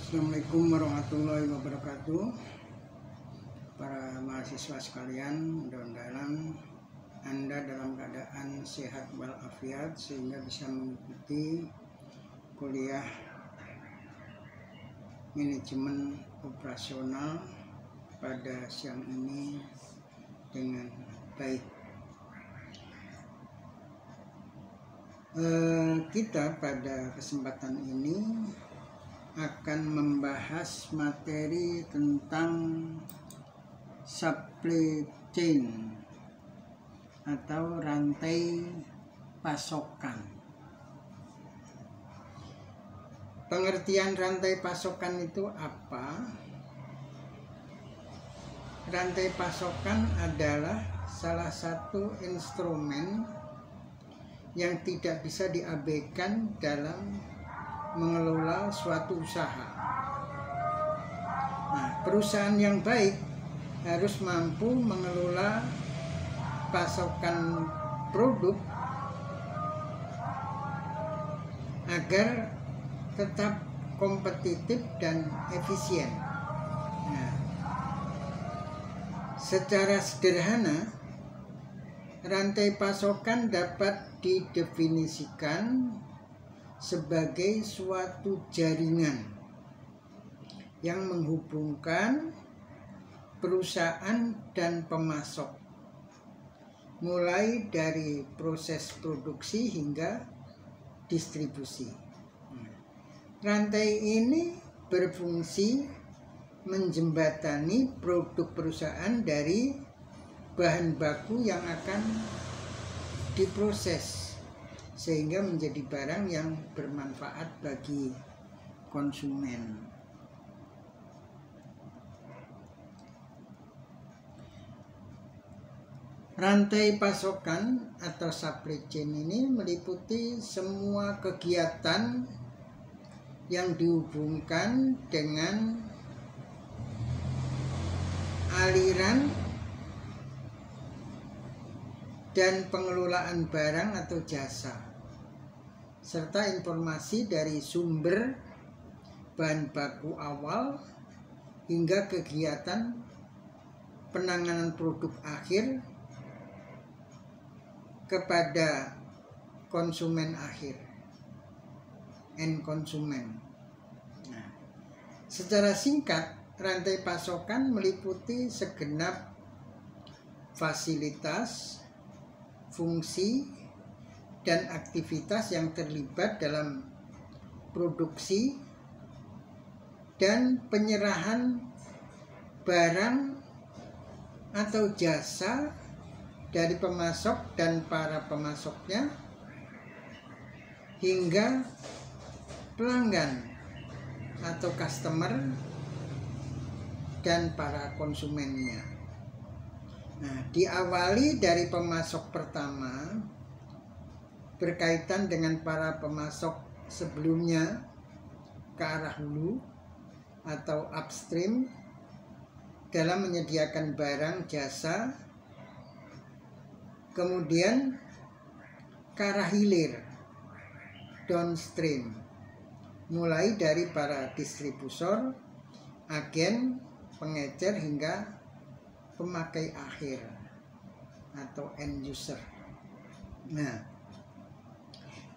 Assalamualaikum warahmatullahi wabarakatuh. Para mahasiswa sekalian, mudah-mudahan Anda dalam keadaan sehat walafiat sehingga bisa mengikuti kuliah manajemen operasional pada siang ini dengan baik. Kita pada kesempatan ini akan membahas materi tentang supply chain atau rantai pasokan. Pengertian rantai pasokan itu apa? Rantai pasokan adalah salah satu instrumen yang tidak bisa diabaikan dalam mengelola suatu usaha. Nah, perusahaan yang baik harus mampu mengelola pasokan produk agar tetap kompetitif dan efisien. Nah, secara sederhana, rantai pasokan dapat didefinisikan sebagai suatu jaringan yang menghubungkan perusahaan dan pemasok, mulai dari proses produksi hingga distribusi. Rantai ini berfungsi menjembatani produk perusahaan dari bahan baku yang akan diproses sehingga menjadi barang yang bermanfaat bagi konsumen. Rantai pasokan atau supply chain ini meliputi semua kegiatan yang dihubungkan dengan aliran dan pengelolaan barang atau jasa, serta informasi dari sumber bahan baku awal hingga kegiatan penanganan produk akhir kepada konsumen akhir, end konsumen. Nah, secara singkat, rantai pasokan meliputi segenap fasilitas, fungsi, dan aktivitas yang terlibat dalam produksi dan penyerahan barang atau jasa dari pemasok dan para pemasoknya hingga pelanggan atau customer dan para konsumennya. Nah, diawali dari pemasok pertama berkaitan dengan para pemasok sebelumnya ke arah hulu atau upstream dalam menyediakan barang jasa, kemudian ke arah hilir downstream mulai dari para distributor, agen, pengecer hingga pemakai akhir atau end user. Nah,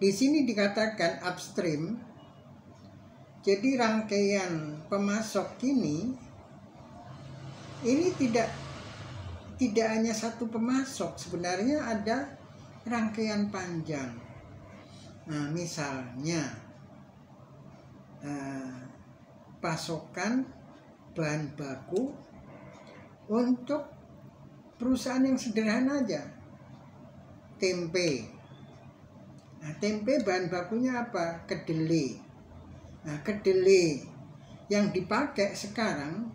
di sini dikatakan upstream. Jadi rangkaian pemasok ini tidak hanya satu pemasok, sebenarnya ada rangkaian panjang. Nah, misalnya pasokan bahan baku untuk perusahaan yang sederhana aja, tempe. Nah, tempe bahan bakunya apa? Kedelai. Nah, kedelai yang dipakai sekarang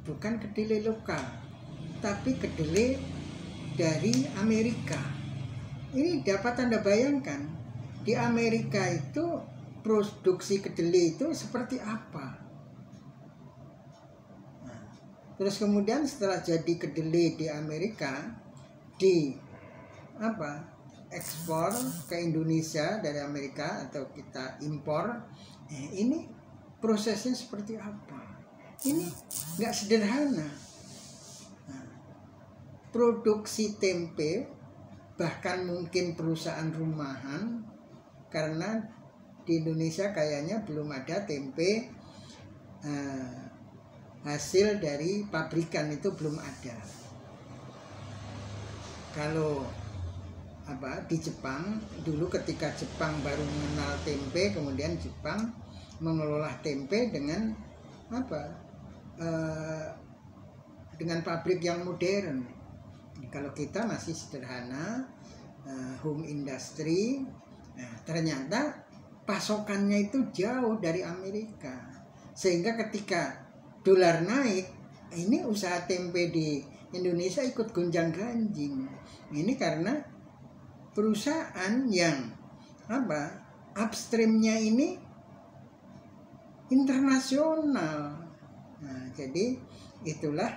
bukan kedelai lokal, tapi kedelai dari Amerika. Ini dapat Anda bayangkan, di Amerika itu produksi kedelai itu seperti apa? Terus kemudian setelah jadi kedelai di Amerika, ekspor ke Indonesia dari Amerika atau kita impor, ini prosesnya seperti apa. Ini nggak sederhana. Nah, produksi tempe, bahkan mungkin perusahaan rumahan, karena di Indonesia kayaknya belum ada tempe hasil dari pabrikan, itu belum ada. Kalau di Jepang dulu, ketika Jepang baru mengenal tempe, kemudian Jepang mengelola tempe dengan dengan pabrik yang modern. Kalau kita masih sederhana, home industry. Nah, ternyata pasokannya itu jauh dari Amerika, sehingga ketika dolar naik, ini usaha tempe di Indonesia ikut gonjang-ganjing. Ini karena perusahaan yang upstreamnya ini internasional. Nah, jadi itulah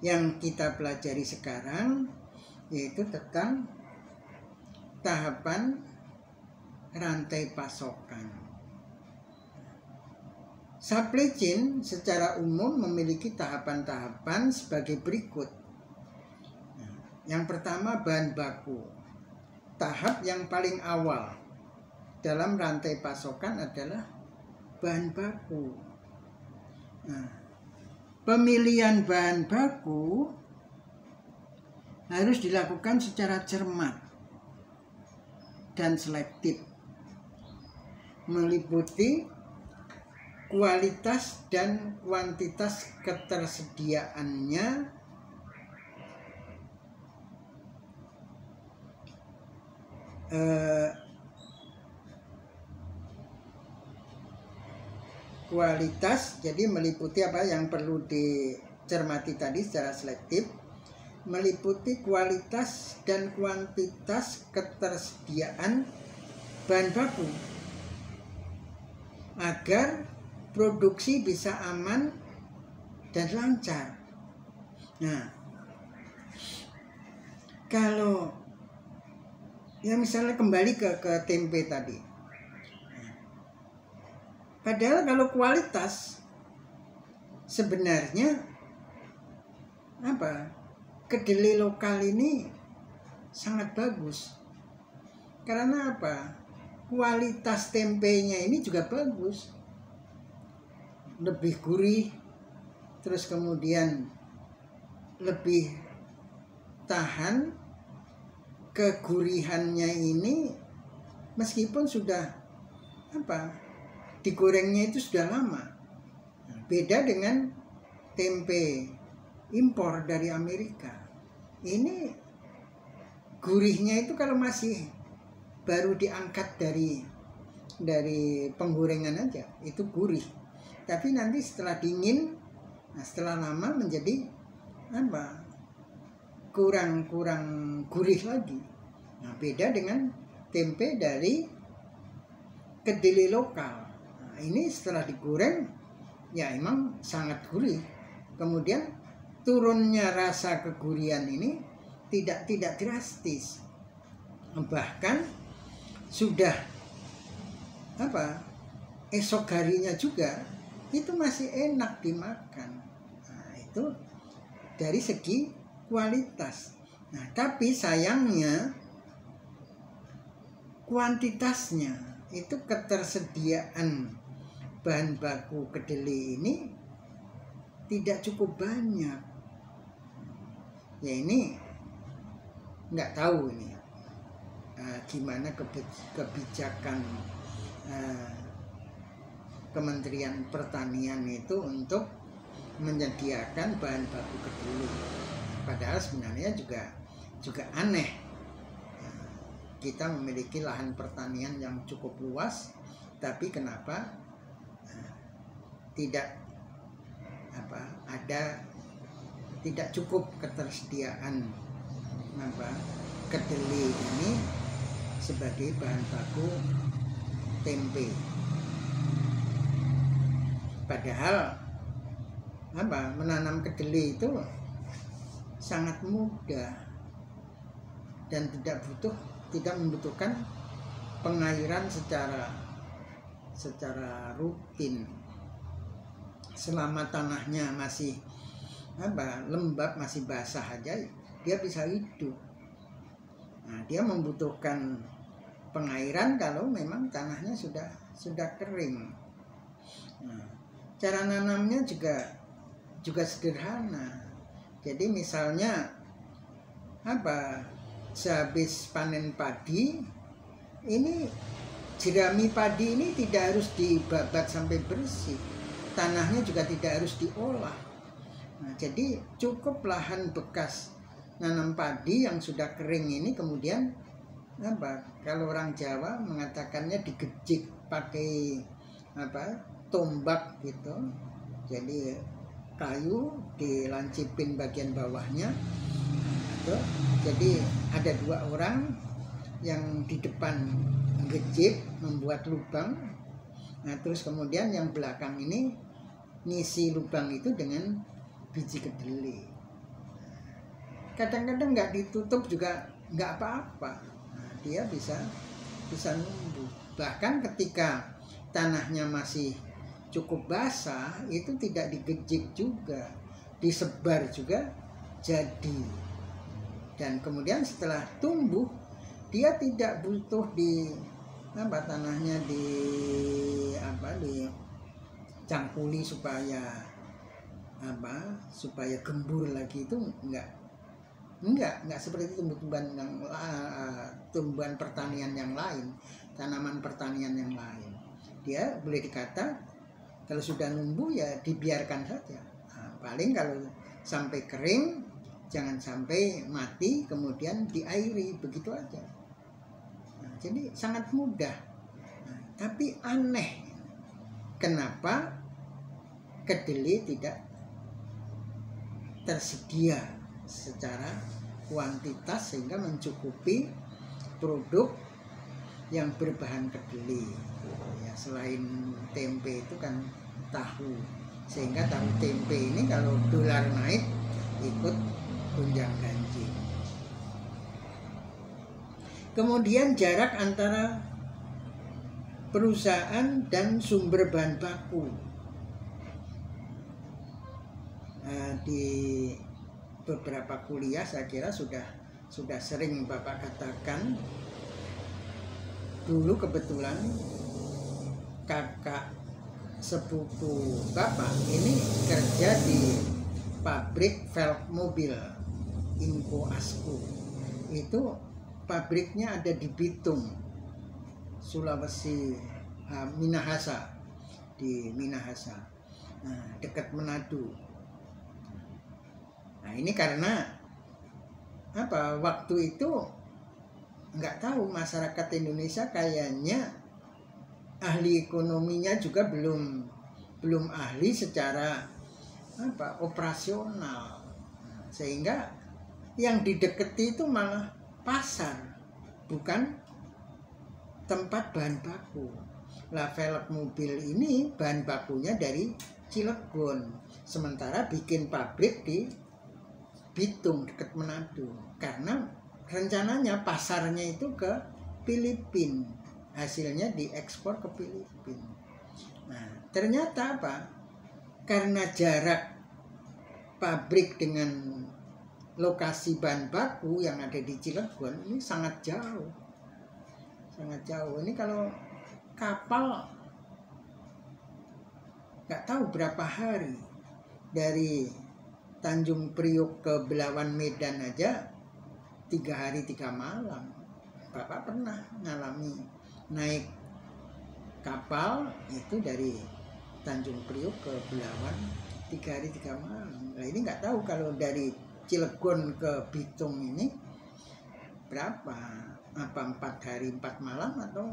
yang kita pelajari sekarang, yaitu tentang tahapan rantai pasokan. Supply chain secara umum memiliki tahapan-tahapan sebagai berikut. Yang pertama, bahan baku. Tahap yang paling awal dalam rantai pasokan adalah bahan baku. Nah, pemilihan bahan baku harus dilakukan secara cermat dan selektif, meliputi kualitas dan kuantitas ketersediaannya, kualitas, jadi meliputi apa yang perlu dicermati tadi secara selektif, meliputi kualitas dan kuantitas ketersediaan bahan baku agar produksi bisa aman dan lancar. Nah, kalau ya misalnya kembali ke tempe tadi, padahal kalau kualitas sebenarnya kedelai lokal ini sangat bagus. Karena kualitas tempenya ini juga bagus, lebih gurih, terus kemudian lebih tahan. Kegurihannya ini meskipun sudah digorengnya itu sudah lama. Beda dengan tempe impor dari Amerika. Ini gurihnya itu kalau masih baru diangkat dari penggorengan aja, itu gurih. Tapi nanti setelah dingin, setelah lama menjadi kurang gurih lagi. Nah, beda dengan tempe dari kedelai lokal. Nah, ini setelah digoreng ya emang sangat gurih. Kemudian turunnya rasa kegurihan ini tidak drastis. Bahkan sudah esok harinya juga itu masih enak dimakan. Nah, itu dari segi kualitas. Nah, tapi sayangnya kuantitasnya itu, ketersediaan bahan baku kedelai ini tidak cukup banyak. Ya ini nggak tahu ini gimana kebijakan Kementerian Pertanian itu untuk menyediakan bahan baku kedelai. Padahal sebenarnya juga aneh. Kita memiliki lahan pertanian yang cukup luas, tapi kenapa tidak cukup ketersediaan kedelai ini sebagai bahan baku tempe. Padahal menanam kedelai itu sangat mudah dan tidak membutuhkan pengairan secara rutin. Selama tanahnya masih lembab, masih basah aja, dia bisa hidup. Nah, dia membutuhkan pengairan kalau memang tanahnya sudah kering. Nah, cara nanamnya juga sederhana. Jadi misalnya sehabis panen padi, ini jerami padi ini tidak harus dibabat sampai bersih, tanahnya juga tidak harus diolah. Nah, jadi cukup lahan bekas nanam padi yang sudah kering ini kemudian kalau orang Jawa mengatakannya digejik pakai tombak gitu. Jadi kayu dilancipin bagian bawahnya gitu. Jadi ada 2 orang yang di depan gejik membuat lubang. Nah, terus kemudian yang belakang ini ngisi lubang itu dengan biji kedelai. Kadang-kadang nggak ditutup juga nggak apa-apa. Nah, dia bisa numbuh. Bahkan ketika tanahnya masih cukup basah, itu tidak digejik juga, disebar juga jadi. Dan kemudian setelah tumbuh, dia tidak butuh tanahnya dicangkuli supaya gembur lagi. Itu enggak seperti tumbuhan pertanian yang lain, tanaman pertanian yang lain. Dia boleh dikata kalau sudah numbuh ya dibiarkan saja. Nah, paling kalau sampai kering jangan sampai mati, kemudian diairi, begitu aja. Nah, jadi sangat mudah. Nah, tapi aneh, kenapa kedelai tidak tersedia secara kuantitas sehingga mencukupi produk yang berbahan kedelai. Ya, selain tempe itu kan tahu, sehingga tahu tempe ini kalau dolar naik ikut gonjang ganjing. Kemudian jarak antara perusahaan dan sumber bahan baku. Di beberapa kuliah saya kira sudah sering Bapak katakan. Dulu kebetulan kakak sepupu Bapak ini kerja di pabrik velg mobil Inco Asco. Itu pabriknya ada di Bitung, Sulawesi, Minahasa, di Minahasa, dekat Manado. Nah, ini karena waktu itu nggak tahu, masyarakat Indonesia kayaknya ahli ekonominya juga belum ahli secara operasional, sehingga yang dideketi itu malah pasar, bukan tempat bahan baku. Lah, velg mobil ini bahan bakunya dari Cilegon, sementara bikin pabrik di Bitung dekat Manado, karena rencananya pasarnya itu ke Filipina, hasilnya diekspor ke Filipina. Nah, ternyata karena jarak pabrik dengan lokasi bahan baku yang ada di Cilegon ini sangat jauh. Ini kalau kapal nggak tahu berapa hari dari Tanjung Priok ke Belawan Medan aja 3 hari 3 malam. Bapak pernah ngalami naik kapal itu dari Tanjung Priok ke Belawan 3 hari 3 malam. Nah, ini nggak tahu kalau dari Cilegon ke Bitung ini berapa, 4 hari 4 malam atau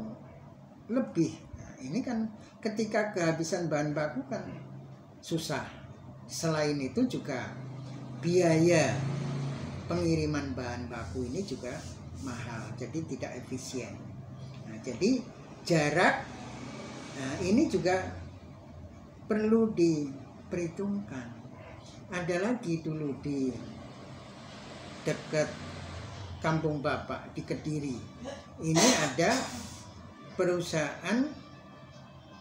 lebih. Nah, ini kan ketika kehabisan bahan baku kan susah. Selain itu juga biaya pengiriman bahan baku ini juga mahal, jadi tidak efisien. Nah, jadi jarak ini juga perlu diperhitungkan. Ada lagi dulu di dekat kampung Bapak di Kediri, ini ada perusahaan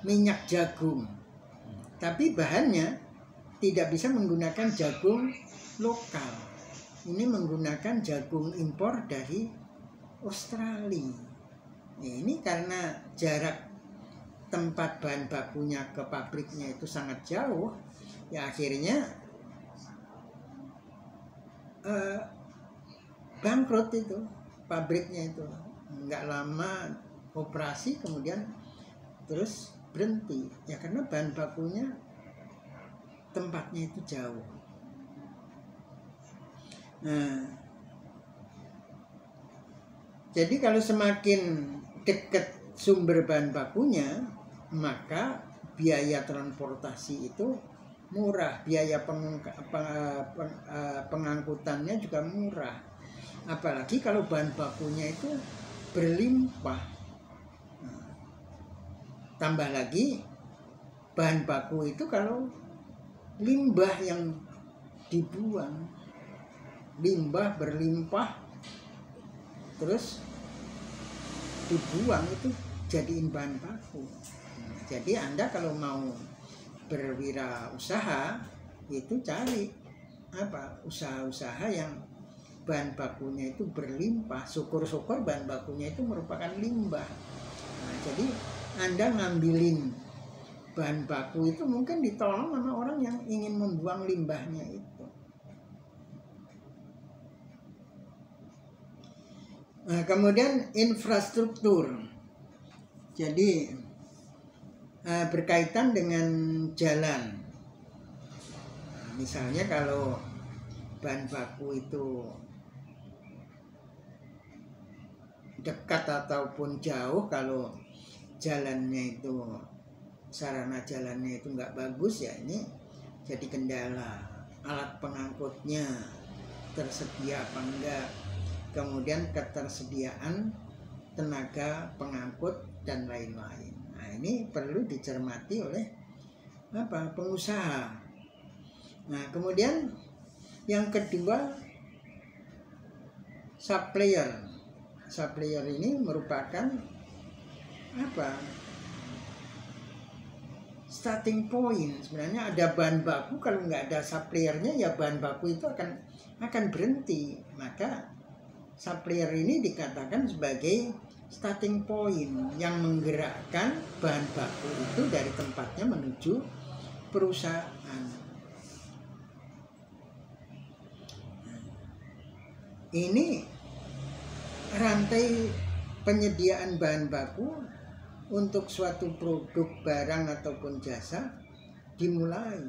minyak jagung. Tapi bahannya tidak bisa menggunakan jagung lokal. Ini menggunakan jagung impor dari Australia. Ini karena jarak tempat bahan bakunya ke pabriknya itu sangat jauh, ya akhirnya bangkrut itu pabriknya itu. Nggak lama operasi kemudian terus berhenti, ya karena bahan bakunya tempatnya itu jauh. Nah, jadi kalau semakin dekat sumber bahan bakunya, maka biaya transportasi itu murah, biaya pengangkutannya juga murah. Apalagi kalau bahan bakunya itu berlimpah. Tambah lagi bahan baku itu kalau limbah yang dibuang, limbah berlimpah terus dibuang itu jadiin bahan baku. Jadi Anda kalau mau berwirausaha itu cari usaha-usaha yang bahan bakunya itu berlimpah. Syukur-syukur bahan bakunya itu merupakan limbah. Nah, jadi Anda ngambilin bahan baku itu mungkin ditolong sama orang yang ingin membuang limbahnya itu. Nah, kemudian infrastruktur. Jadi berkaitan dengan jalan. Misalnya kalau bahan baku itu dekat ataupun jauh, kalau jalannya itu, sarana jalannya itu nggak bagus, ya ini jadi kendala. Alat pengangkutnya tersedia apa enggak, kemudian ketersediaan tenaga pengangkut dan lain-lain. Nah, ini perlu dicermati oleh pengusaha. Nah, kemudian yang kedua, supplier. Supplier ini merupakan starting point. Sebenarnya ada bahan baku, kalau nggak ada suppliernya ya bahan baku itu akan berhenti. Maka supplier ini dikatakan sebagai starting point yang menggerakkan bahan baku itu dari tempatnya menuju perusahaan. Ini rantai penyediaan bahan baku untuk suatu produk, barang ataupun jasa dimulai.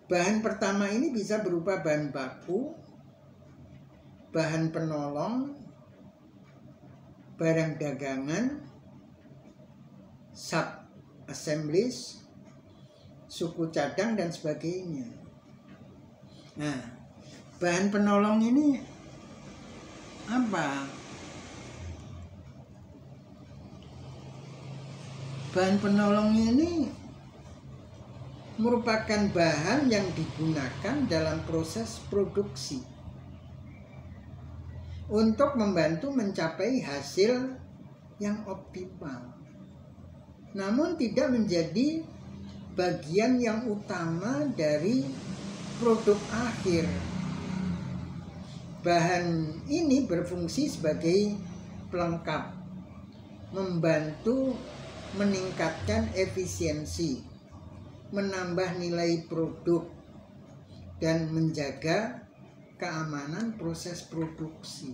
Bahan pertama ini bisa berupa bahan baku, bahan penolong, barang dagangan, sub assemblies, suku cadang dan sebagainya. Nah, bahan penolong ini apa? Bahan penolong ini merupakan bahan yang digunakan dalam proses produksi untuk membantu mencapai hasil yang optimal, namun tidak menjadi bagian yang utama dari produk akhir. Bahan ini berfungsi sebagai pelengkap, membantu meningkatkan efisiensi, menambah nilai produk, dan menjaga keamanan proses produksi.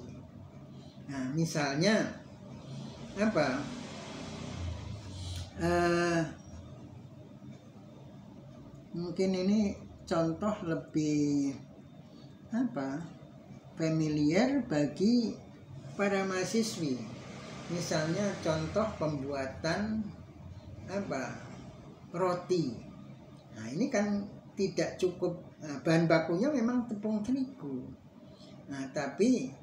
Nah, misalnya mungkin ini contoh lebih familiar bagi para mahasiswi. Misalnya contoh pembuatan roti. Nah, ini kan tidak cukup, bahan bakunya memang tepung terigu. Nah, tapi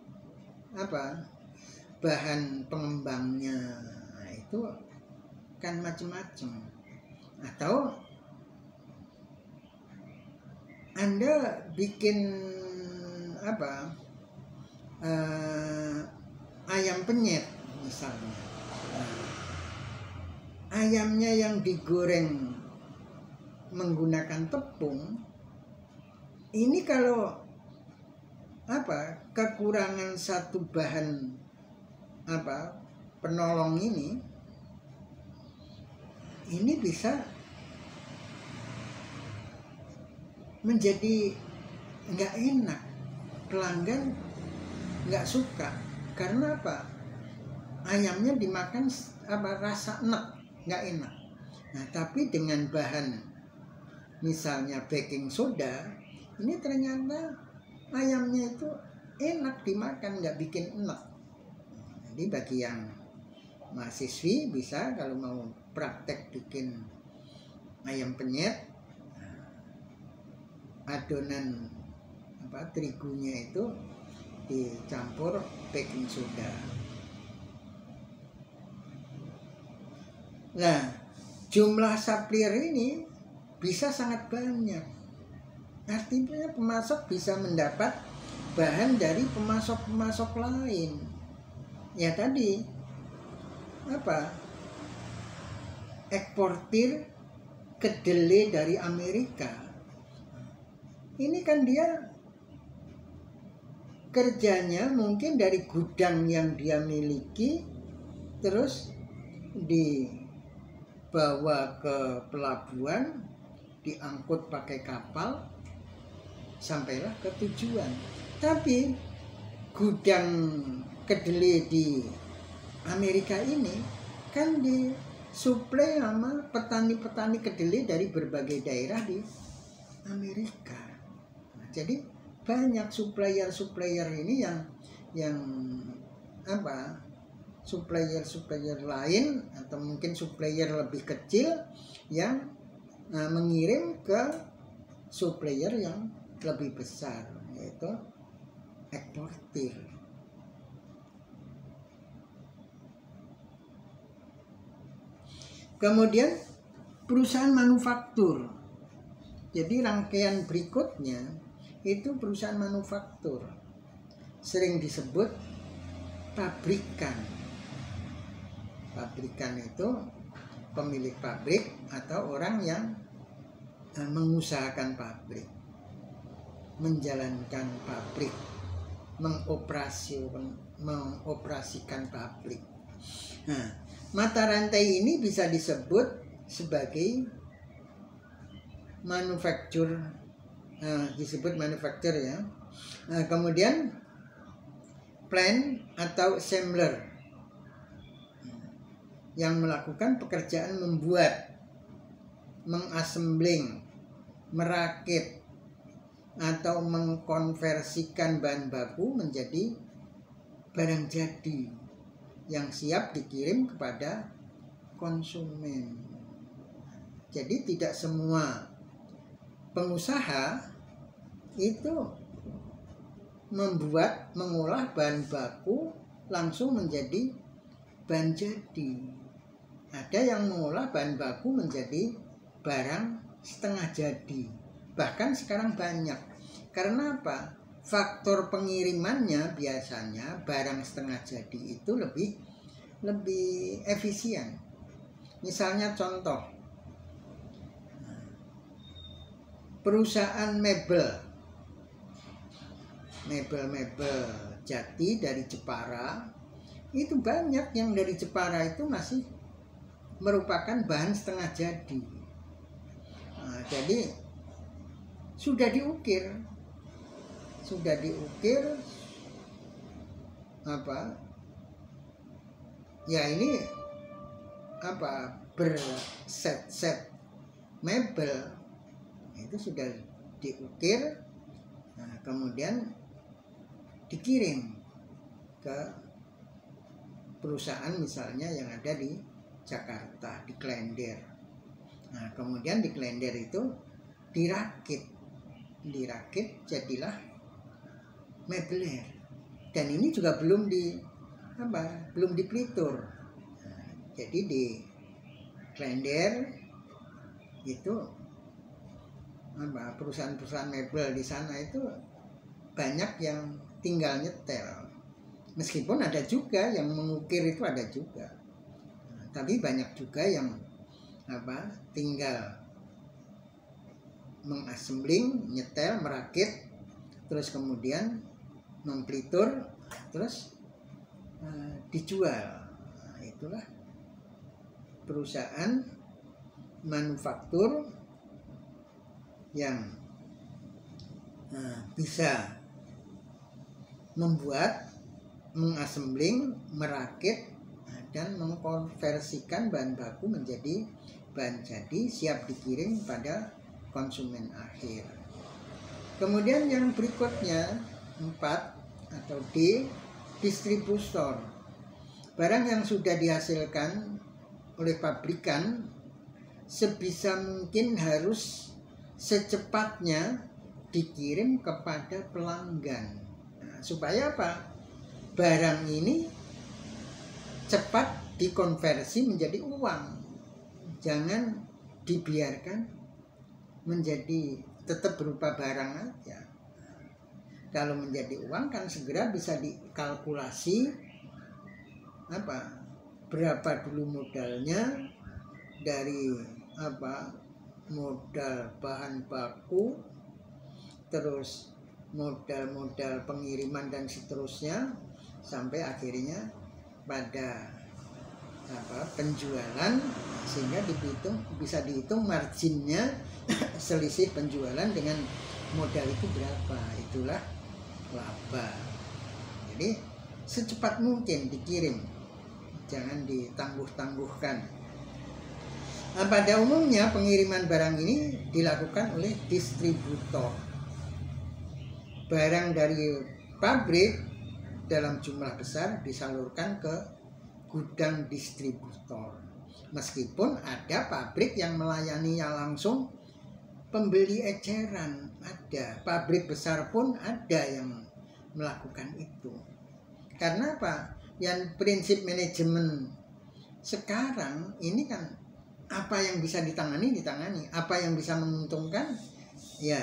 bahan pengembangnya itu kan macam-macam. Atau Anda bikin ayam penyet misalnya. Nah, ayamnya yang digoreng menggunakan tepung, ini kalau kekurangan satu bahan penolong ini bisa menjadi nggak enak, pelanggan nggak suka. Karena ayamnya dimakan rasa enak, nggak enak. Nah, tapi dengan bahan misalnya baking soda, ini ternyata ayamnya itu enak dimakan, nggak bikin enak. Jadi bagi yang mahasiswi bisa kalau mau praktek bikin ayam penyet, adonan terigunya itu dicampur baking soda. Nah, jumlah supplier ini bisa sangat banyak. Artinya pemasok bisa mendapat bahan dari pemasok-pemasok lain. Ya tadi eksportir kedelai dari Amerika. Ini kan dia kerjanya mungkin dari gudang yang dia miliki, terus dibawa ke pelabuhan, diangkut pakai kapal, sampailah ke tujuan. Tapi gudang kedelai di Amerika ini kan disuplai sama petani-petani kedelai dari berbagai daerah di Amerika. Nah, jadi banyak supplier ini yang supplier lain atau mungkin supplier lebih kecil yang mengirim ke supplier yang lebih besar, yaitu eksportir. Kemudian perusahaan manufaktur. Jadi rangkaian berikutnya itu perusahaan manufaktur, sering disebut pabrikan. Pabrikan itu pemilik pabrik atau orang yang mengusahakan pabrik, menjalankan pabrik, mengoperasikan pabrik. Nah, mata rantai ini bisa disebut sebagai manufaktur, ya. Nah, kemudian plant atau assembler yang melakukan pekerjaan membuat, mengassembling, merakit atau mengkonversikan bahan baku menjadi barang jadi yang siap dikirim kepada konsumen. Jadi tidak semua pengusaha itu mengolah bahan baku langsung menjadi bahan jadi. Ada yang mengolah bahan baku menjadi barang setengah jadi. Bahkan sekarang banyak. Karena apa? Faktor pengirimannya biasanya barang setengah jadi itu lebih efisien. Misalnya contoh, perusahaan mebel Jati dari Jepara, itu banyak yang dari Jepara itu masih merupakan bahan setengah jadi. Nah, jadi sudah diukir ya ini berset-set mebel itu sudah diukir, nah, kemudian dikirim ke perusahaan misalnya yang ada di Jakarta, di Klender. Nah, kemudian di Klender itu dirakit jadilah mebeler. Dan ini juga belum dipelitur. Nah, jadi di Klender itu perusahaan-perusahaan mebel di sana itu banyak yang tinggal nyetel. Meskipun ada juga yang mengukir, itu ada juga. Nah, Tapi banyak juga yang tinggal mengassembling, nyetel, merakit, terus kemudian memplitur, terus dijual. Nah, itulah perusahaan manufaktur yang bisa membuat, mengassembling, merakit, dan mengkonversikan bahan baku menjadi bahan jadi siap dikirim pada konsumen akhir. Kemudian yang berikutnya 4 atau D, distributor. Barang yang sudah dihasilkan oleh pabrikan sebisa mungkin harus secepatnya dikirim kepada pelanggan. Nah, supaya apa? Barang ini cepat dikonversi menjadi uang. Jangan dibiarkan menjadi tetap berupa barang aja. Kalau menjadi uang kan segera bisa dikalkulasi berapa dulu modalnya, dari modal bahan baku, terus modal pengiriman dan seterusnya, sampai akhirnya pada penjualan, sehingga bisa dihitung marginnya, selisih penjualan dengan modal itu berapa, itulah laba. Jadi secepat mungkin dikirim, jangan ditangguh-tangguhkan. Nah, pada umumnya pengiriman barang ini dilakukan oleh distributor. Barang dari pabrik dalam jumlah besar disalurkan ke gudang distributor. Meskipun ada pabrik yang melayaninya langsung, pembeli eceran ada, pabrik besar pun ada yang melakukan itu. Karena apa? Yang prinsip manajemen sekarang ini kan, apa yang bisa ditangani, apa yang bisa menguntungkan ya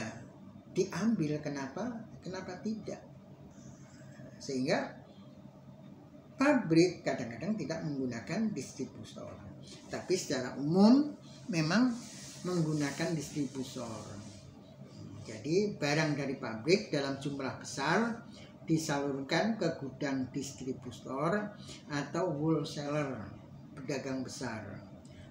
diambil. Kenapa tidak? Sehingga pabrik kadang-kadang tidak menggunakan distributor, tapi secara umum memang menggunakan distributor. Jadi barang dari pabrik dalam jumlah besar disalurkan ke gudang distributor atau wholesaler, pedagang besar.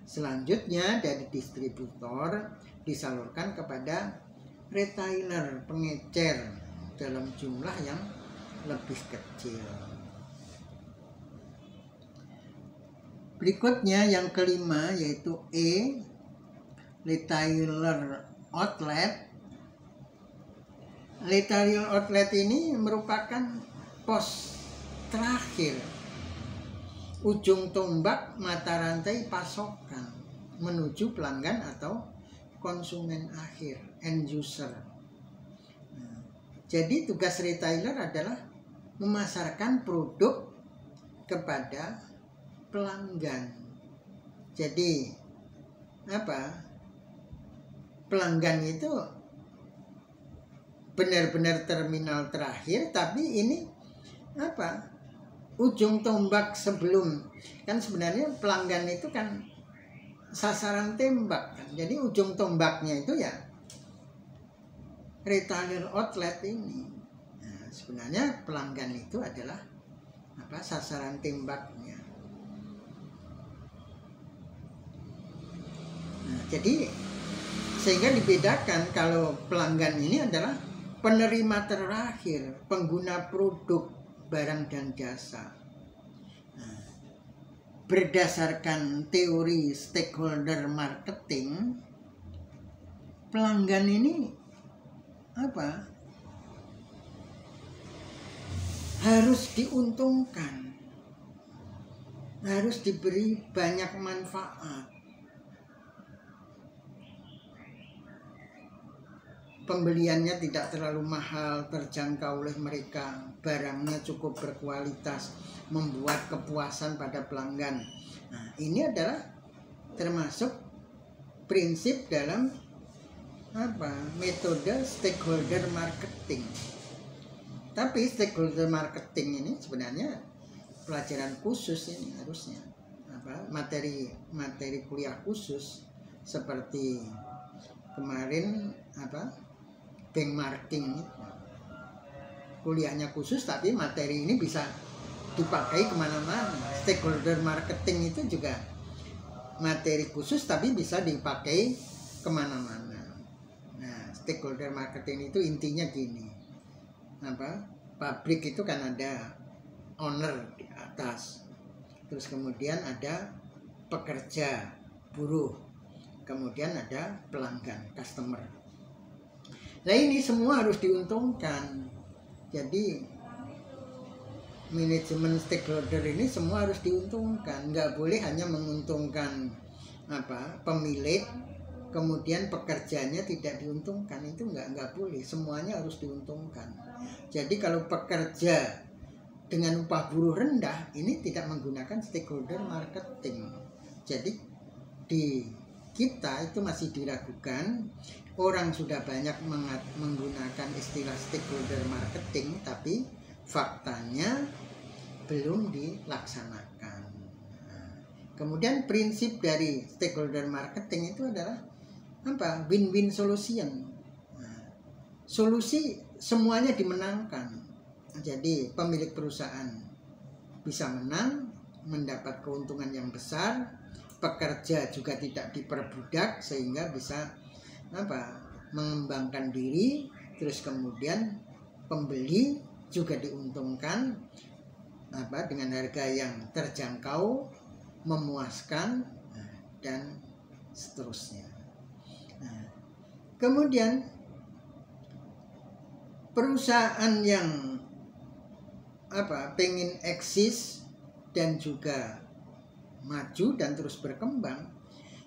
Selanjutnya dari distributor disalurkan kepada retailer, pengecer dalam jumlah yang lebih kecil. Berikutnya yang kelima yaitu E, retailer outlet. Retailer outlet ini merupakan pos terakhir, ujung tombak mata rantai pasokan menuju pelanggan atau konsumen akhir, end user. Jadi tugas retailer adalah memasarkan produk kepada pelanggan. Jadi pelanggan itu benar-benar terminal terakhir, tapi ini ujung tombak sebelum, kan sebenarnya pelanggan itu kan sasaran tembak kan. Jadi ujung tombaknya itu ya retailer outlet ini. Nah, sebenarnya pelanggan itu adalah sasaran tembaknya. Nah, jadi sehingga dibedakan kalau pelanggan ini adalah penerima terakhir, pengguna produk, barang dan jasa. Nah, berdasarkan teori stakeholder marketing, pelanggan ini harus diuntungkan, harus diberi banyak manfaat. Pembeliannya tidak terlalu mahal, terjangkau oleh mereka, barangnya cukup berkualitas, membuat kepuasan pada pelanggan. Nah, ini adalah termasuk prinsip dalam metode stakeholder marketing. Tapi stakeholder marketing ini sebenarnya pelajaran khusus ini harusnya. materi kuliah khusus seperti kemarin benchmarking, kuliahnya khusus tapi materi ini bisa dipakai kemana-mana. Stakeholder marketing itu juga materi khusus tapi bisa dipakai kemana-mana. Nah, stakeholder marketing itu intinya gini, pabrik itu kan ada owner di atas, terus kemudian ada pekerja, buruh, kemudian ada pelanggan, customer. Nah, ini semua harus diuntungkan. Jadi manajemen stakeholder ini semua harus diuntungkan, nggak boleh hanya menguntungkan pemilik, kemudian pekerjanya tidak diuntungkan. Itu nggak boleh, semuanya harus diuntungkan. Jadi kalau pekerja dengan upah buruh rendah, ini tidak menggunakan stakeholder marketing. Jadi di kita itu masih diragukan. Orang sudah banyak menggunakan istilah stakeholder marketing, tapi faktanya belum dilaksanakan. Kemudian prinsip dari stakeholder marketing itu adalah win-win solution. Solusi semuanya dimenangkan. Jadi pemilik perusahaan bisa menang, mendapat keuntungan yang besar, pekerja juga tidak diperbudak sehingga bisa mengembangkan diri, terus kemudian pembeli juga diuntungkan dengan harga yang terjangkau, memuaskan, dan seterusnya. Kemudian perusahaan yang pengen eksis dan juga maju dan terus berkembang,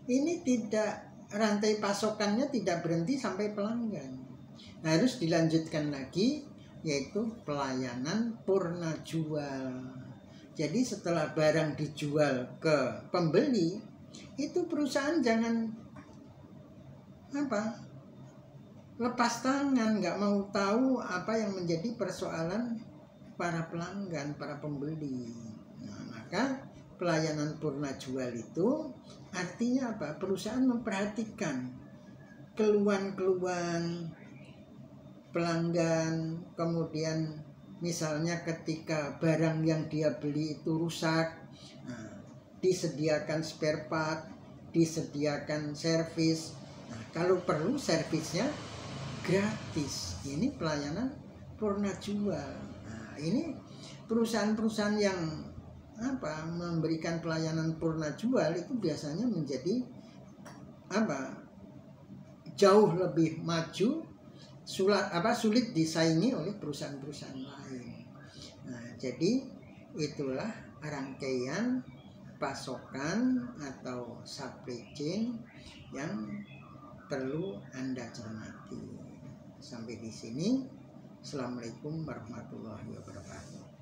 ini tidak, rantai pasokannya tidak berhenti sampai pelanggan. Harus dilanjutkan lagi, yaitu pelayanan purna jual. Jadi setelah barang dijual ke pembeli, itu perusahaan jangan lepas tangan, nggak mau tahu apa yang menjadi persoalan para pelanggan, para pembeli. Nah, maka pelayanan purna jual itu artinya perusahaan memperhatikan keluhan-keluhan pelanggan, kemudian misalnya ketika barang yang dia beli itu rusak, disediakan spare part, disediakan servis. Nah, kalau perlu servisnya gratis. Ini pelayanan purna jual. Nah, ini perusahaan-perusahaan yang memberikan pelayanan purna jual itu biasanya menjadi jauh lebih maju, sulit disaingi oleh perusahaan-perusahaan lain. Nah, jadi itulah rangkaian pasokan atau supply chain yang perlu Anda cermati. Sampai di sini. Assalamualaikum warahmatullahi wabarakatuh.